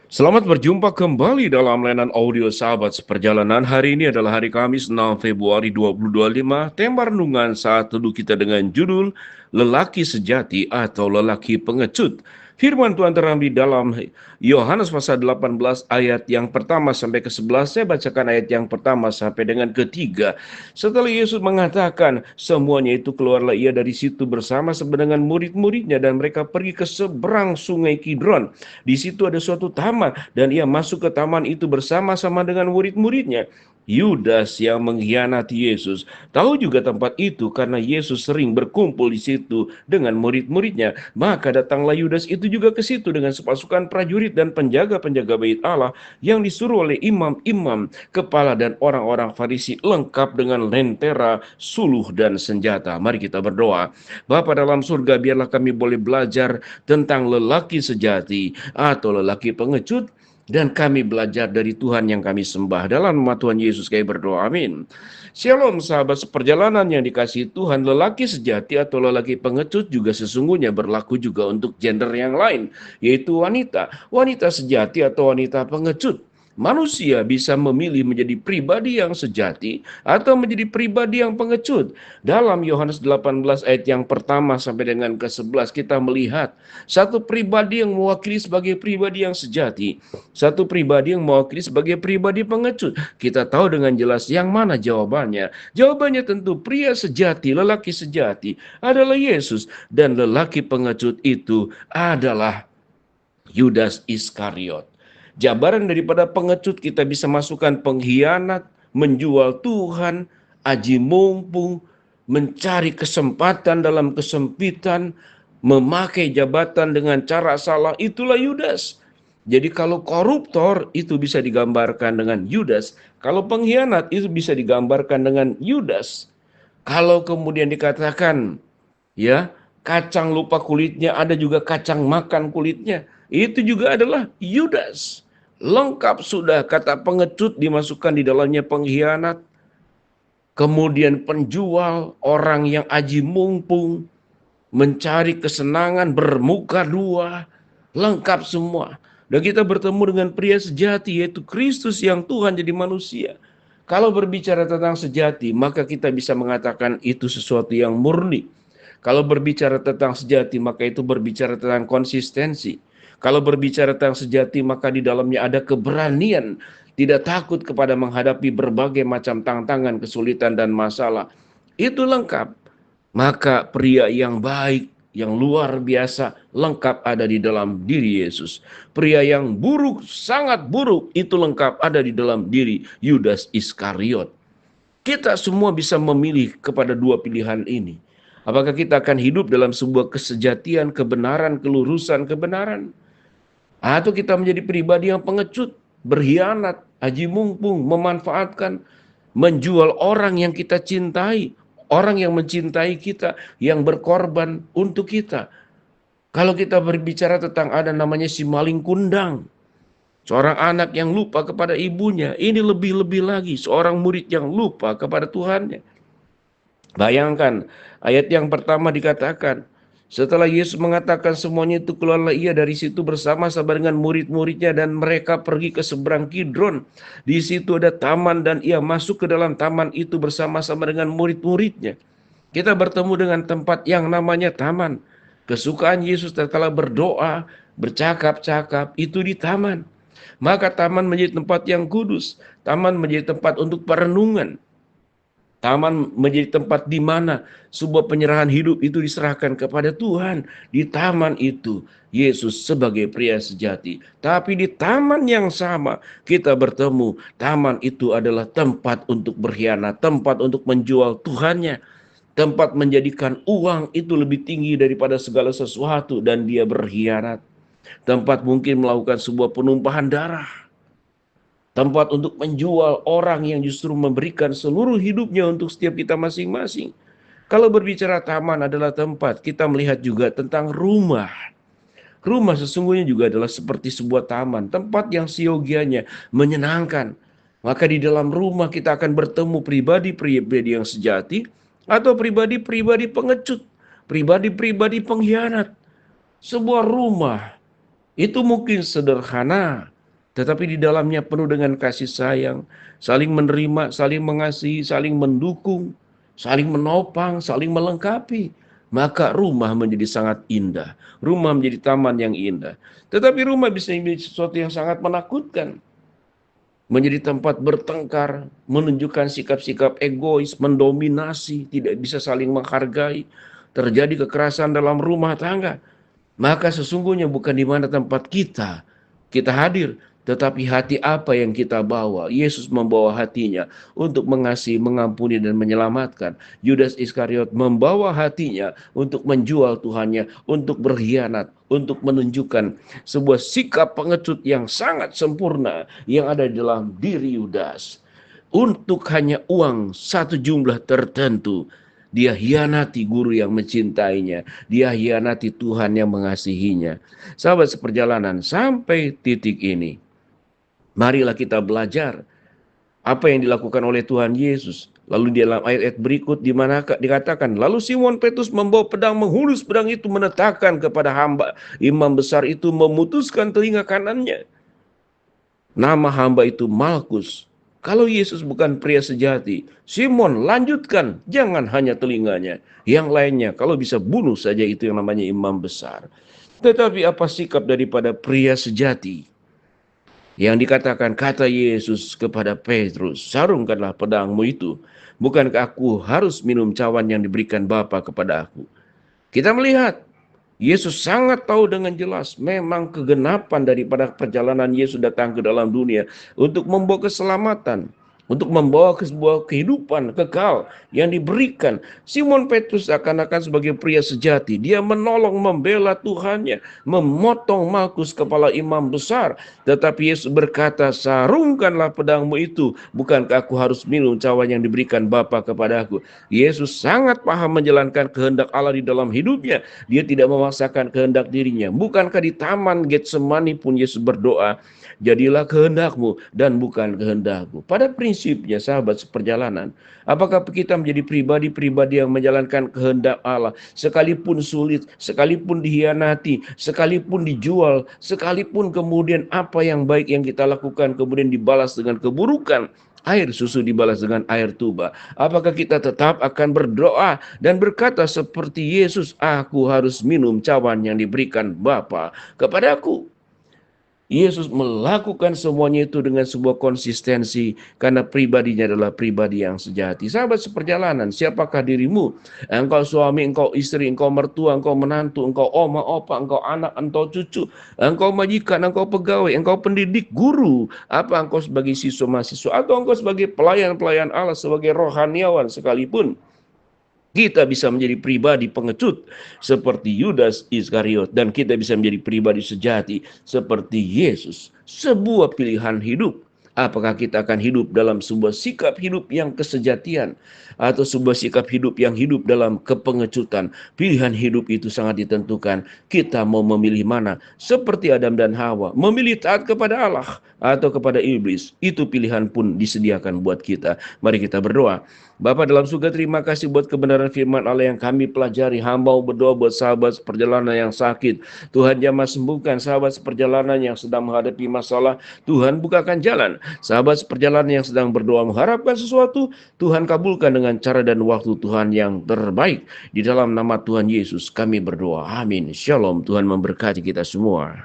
Selamat berjumpa kembali dalam layanan audio Sahabat Seperjalanan. Hari ini adalah hari Kamis 6 Februari 2025. Tema renungan saat teduh kita dengan judul Lelaki Sejati atau Lelaki Pengecut. Firman Tuhan terambil dalam Yohanes pasal 18 ayat yang pertama sampai ke-11. Saya bacakan ayat yang pertama sampai dengan ketiga. Setelah Yesus mengatakan semuanya itu, keluarlah ia dari situ bersama-sama dengan murid-muridnya dan mereka pergi ke seberang sungai Kidron. Di situ ada suatu taman dan ia masuk ke taman itu bersama-sama dengan murid-muridnya. Yudas yang mengkhianati Yesus tahu juga tempat itu karena Yesus sering berkumpul di situ dengan murid-muridnya. Maka datanglah Yudas itu juga ke situ dengan sepasukan prajurit dan penjaga-penjaga bait Allah yang disuruh oleh imam-imam kepala dan orang-orang Farisi, lengkap dengan lentera, suluh dan senjata. Mari kita berdoa. Bapa dalam surga, biarlah kami boleh belajar tentang lelaki sejati atau lelaki pengecut, dan kami belajar dari Tuhan yang kami sembah. Dalam nama Tuhan Yesus kami berdoa, amin. Shalom sahabat seperjalanan yang dikasihi Tuhan. Lelaki sejati atau lelaki pengecut juga sesungguhnya berlaku juga untuk gender yang lain, yaitu wanita. Wanita sejati atau wanita pengecut. Manusia bisa memilih menjadi pribadi yang sejati atau menjadi pribadi yang pengecut. Dalam Yohanes 18 ayat yang pertama sampai dengan ke-11 kita melihat satu pribadi yang mewakili sebagai pribadi yang sejati, satu pribadi yang mewakili sebagai pribadi pengecut. Kita tahu dengan jelas yang mana jawabannya. Jawabannya tentu pria sejati, lelaki sejati adalah Yesus, dan lelaki pengecut itu adalah Yudas Iskariot. Jabaran daripada pengecut kita bisa masukkan pengkhianat, menjual Tuhan, aji mumpung, mencari kesempatan dalam kesempitan, memakai jabatan dengan cara salah, itulah Yudas. Jadi kalau koruptor itu bisa digambarkan dengan Yudas, kalau pengkhianat itu bisa digambarkan dengan Yudas. Kalau kemudian dikatakan ya, kacang lupa kulitnya, ada juga kacang makan kulitnya, itu juga adalah Yudas. Lengkap sudah, kata pengecut dimasukkan di dalamnya pengkhianat, kemudian penjual, orang yang aji mumpung, mencari kesenangan, bermuka dua, lengkap semua. Dan kita bertemu dengan pria sejati, yaitu Kristus yang Tuhan jadi manusia. Kalau berbicara tentang sejati, maka kita bisa mengatakan itu sesuatu yang murni. Kalau berbicara tentang sejati, maka itu berbicara tentang konsistensi. Kalau berbicara tentang sejati, maka di dalamnya ada keberanian, tidak takut kepada menghadapi berbagai macam tantangan, kesulitan, dan masalah. Itu lengkap. Maka pria yang baik, yang luar biasa, lengkap ada di dalam diri Yesus. Pria yang buruk, sangat buruk, itu lengkap ada di dalam diri Yudas Iskariot. Kita semua bisa memilih kepada dua pilihan ini. Apakah kita akan hidup dalam sebuah kesejatian, kebenaran, kelurusan, kebenaran? Atau kita menjadi pribadi yang pengecut, berkhianat, aji mumpung, memanfaatkan, menjual orang yang kita cintai, orang yang mencintai kita, yang berkorban untuk kita. Kalau kita berbicara tentang ada namanya si maling kundang, seorang anak yang lupa kepada ibunya, ini lebih-lebih lagi seorang murid yang lupa kepada Tuhannya. Bayangkan, ayat yang pertama dikatakan, setelah Yesus mengatakan semuanya itu, keluarlah ia dari situ bersama-sama dengan murid-muridnya dan mereka pergi ke seberang Kidron. Di situ ada taman dan ia masuk ke dalam taman itu bersama-sama dengan murid-muridnya. Kita bertemu dengan tempat yang namanya taman. Kesukaan Yesus tatkala berdoa, bercakap-cakap itu di taman. Maka taman menjadi tempat yang kudus. Taman menjadi tempat untuk perenungan. Taman menjadi tempat di mana sebuah penyerahan hidup itu diserahkan kepada Tuhan. Di taman itu Yesus sebagai pria sejati. Tapi di taman yang sama kita bertemu, taman itu adalah tempat untuk berkhianat, tempat untuk menjual Tuhannya, tempat menjadikan uang itu lebih tinggi daripada segala sesuatu dan dia berkhianat. Tempat mungkin melakukan sebuah penumpahan darah. Tempat untuk menjual orang yang justru memberikan seluruh hidupnya untuk setiap kita masing-masing. Kalau berbicara taman adalah tempat, kita melihat juga tentang rumah. Rumah sesungguhnya juga adalah seperti sebuah taman, tempat yang siogianya menyenangkan. Maka di dalam rumah kita akan bertemu pribadi-pribadi yang sejati atau pribadi-pribadi pengecut, pribadi-pribadi pengkhianat. Sebuah rumah itu mungkin sederhana, tetapi di dalamnya penuh dengan kasih sayang, saling menerima, saling mengasihi, saling mendukung, saling menopang, saling melengkapi. Maka rumah menjadi sangat indah. Rumah menjadi taman yang indah. Tetapi rumah bisa menjadi sesuatu yang sangat menakutkan. Menjadi tempat bertengkar, menunjukkan sikap-sikap egois, mendominasi, tidak bisa saling menghargai. Terjadi kekerasan dalam rumah tangga. Maka sesungguhnya bukan di mana tempat kita hadir, tetapi hati apa yang kita bawa. Yesus membawa hatinya untuk mengasihi, mengampuni, dan menyelamatkan. Yudas Iskariot membawa hatinya untuk menjual Tuhannya, untuk berkhianat, untuk menunjukkan sebuah sikap pengecut yang sangat sempurna yang ada di dalam diri Yudas. Untuk hanya uang satu jumlah tertentu, dia hianati guru yang mencintainya. Dia hianati Tuhan yang mengasihinya. Sahabat seperjalanan, sampai titik ini, marilah kita belajar apa yang dilakukan oleh Tuhan Yesus. Lalu di dalam ayat-ayat berikut di mana dikatakan, lalu Simon Petrus membawa pedang, menghunus pedang itu, menetapkan kepada hamba imam besar itu, memutuskan telinga kanannya. Nama hamba itu Malkus. Kalau Yesus bukan pria sejati, Simon lanjutkan, jangan hanya telinganya. Yang lainnya, kalau bisa bunuh saja itu yang namanya imam besar. Tetapi apa sikap daripada pria sejati? Yang dikatakan kata Yesus kepada Petrus, sarungkanlah pedangmu itu. Bukankah aku harus minum cawan yang diberikan Bapa kepada aku? Kita melihat Yesus sangat tahu dengan jelas memang kegenapan daripada perjalanan Yesus datang ke dalam dunia untuk membawa keselamatan, untuk membawa ke sebuah kehidupan kekal yang diberikan. Simon Petrus akan sebagai pria sejati. Dia menolong, membela Tuhannya, memotong Malkus kepala imam besar. Tetapi Yesus berkata, sarungkanlah pedangmu itu. Bukankah aku harus minum cawan yang diberikan Bapa kepada aku? Yesus sangat paham menjalankan kehendak Allah di dalam hidupnya. Dia tidak memaksakan kehendak dirinya. Bukankah di taman Getsemani pun Yesus berdoa, jadilah kehendakmu dan bukan kehendakku. Pada prinsipnya sahabat seperjalanan, apakah kita menjadi pribadi-pribadi yang menjalankan kehendak Allah, sekalipun sulit, sekalipun dihianati, sekalipun dijual, sekalipun kemudian apa yang baik yang kita lakukan kemudian dibalas dengan keburukan, air susu dibalas dengan air tuba. Apakah kita tetap akan berdoa dan berkata seperti Yesus, aku harus minum cawan yang diberikan Bapa kepadaku? Yesus melakukan semuanya itu dengan sebuah konsistensi karena pribadinya adalah pribadi yang sejati. Sahabat seperjalanan, siapakah dirimu? Engkau suami, engkau istri, engkau mertua, engkau menantu, engkau oma, opa, engkau anak, engkau cucu, engkau majikan, engkau pegawai, engkau pendidik, guru. Apa engkau sebagai siswa mahasiswa atau engkau sebagai pelayan-pelayan Allah, sebagai rohaniawan sekalipun? Kita bisa menjadi pribadi pengecut seperti Yudas Iskariot, dan kita bisa menjadi pribadi sejati seperti Yesus. Sebuah pilihan hidup. Apakah kita akan hidup dalam sebuah sikap hidup yang kesejatian atau sebuah sikap hidup yang hidup dalam kepengecutan? Pilihan hidup itu sangat ditentukan. Kita mau memilih mana? Seperti Adam dan Hawa, memilih taat kepada Allah atau kepada iblis. Itu pilihan pun disediakan buat kita. Mari kita berdoa. Bapa dalam surga, terima kasih buat kebenaran firman Allah yang kami pelajari. Hamba berdoa buat sahabat seperjalanan yang sakit. Tuhan jamah sembuhkan sahabat seperjalanan yang sedang menghadapi masalah. Tuhan bukakan jalan. Sahabat seperjalanan yang sedang berdoa mengharapkan sesuatu, Tuhan kabulkan dengan cara dan waktu Tuhan yang terbaik. Di dalam nama Tuhan Yesus kami berdoa. Amin. Shalom. Tuhan memberkati kita semua.